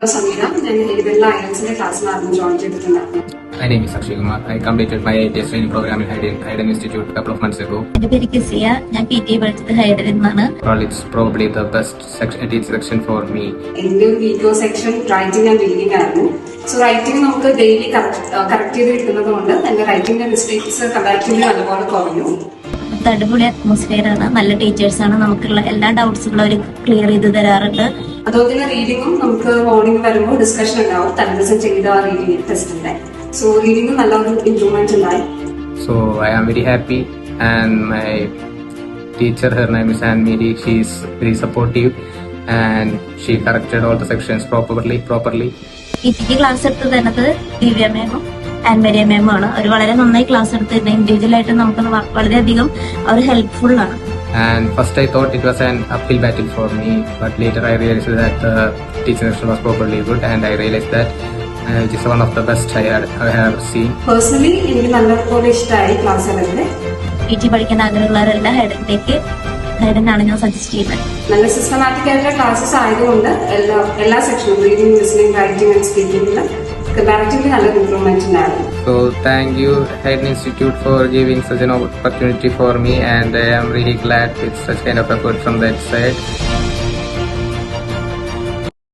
Samira, ഞാൻ ഇതിലുള്ള ഐലൻസിന്റെ ക്ലാസ്സിലാണ് ജോയിൻ ചെയ്തിട്ടുണ്ടായിരുന്നു. My name is Akshay Kumar. I completed my IITS training program in Hayden Institute a couple of months ago. എന്റെ പേര് കിസിയ. ഞാൻ PTA പഠിച്ചത് ഹൈഡനിൽ നിന്നാണ്. It's probably the best section for me. എന്റെ video section writing and reading ആയിരുന്നു. So writing നമുക്ക് daily correct ചെയ്ത് കിട്ടുന്നത് കൊണ്ട് എന്റെ റൈറ്റിംഗിന്റെ മിസ്റ്റേക്സ് കമ്പാരിറ്റീവ്ലി നല്ലപോലെ കുറഞ്ഞു. അടിപൊളി അറ്റ്മോസ്ഫിയർ ആണ്, നല്ല ടീച്ചേഴ്സാണ്, നമുക്കുള്ള എല്ലാ ഡൗട്ട്സുകളും അവർ ക്ലിയർ ചെയ്ത് തരാറുണ്ട്. അതുപോലെ തന്നെ റീഡിങ്ങും നമുക്ക് മോർണിംഗ് വരുമ്പോൾ ഡിസ്കഷൻ ഉണ്ടാവും തലേദിവസം ചെയ്ത റീഡിംഗ് ടെസ്റ്റിന്റെ. സോ റീഡിംഗും നല്ലൊരു ഇംപ്രൂവ്മെന്റ് ഉണ്ടായി. So I am very happy, and my teacher, her name is Anne Mary. She is very supportive and she corrected all the sections properly. PTക്ക് ക്ലാസ് എടുത്ത് തന്നത് ദിവ്യ മാമും ആൻമരിയ മാമുമാണ്. അവർ വളരെ നന്നായി ക്ലാസ് എടുത്തിരുന്നത്. ഇൻഡിവിജ്വൽ ആയിട്ട് നമുക്ക് വളരെയധികം അവർ ഹെൽപ്ഫുൾ ആണ്. And first I thought it was an uphill battle for me, but later I realized that the teaching section was properly good, and I realized that it is one of the best I have seen. Personally, എനിക്ക് നല്ലപോലെ ഇഷ്ടമായി class എല്ലാം. PT പഠിക്കാൻ ആഗ്രഹമുള്ളവരെല്ലാം ഹൈഡനാണ് ഞാൻ suggest ചെയ്യുന്നത്. നല്ല systematic ആയിട്ടുള്ള classes ആയതുകൊണ്ട് എല്ലാ സെക്ഷനും റീഡിംഗ്, ലിസണിംഗ്, റൈറ്റിംഗ് ആൻഡ് സ്പീക്കിംഗിലും കമ്പാരിറ്റീവ്ലി നല്ലൊരു ഇംപ്രൂവ്മെന്റ് ഉണ്ടായിരുന്നു. So thank you Hayden Institute for giving such an opportunity for me, and I am really glad with such kind of effort from that side.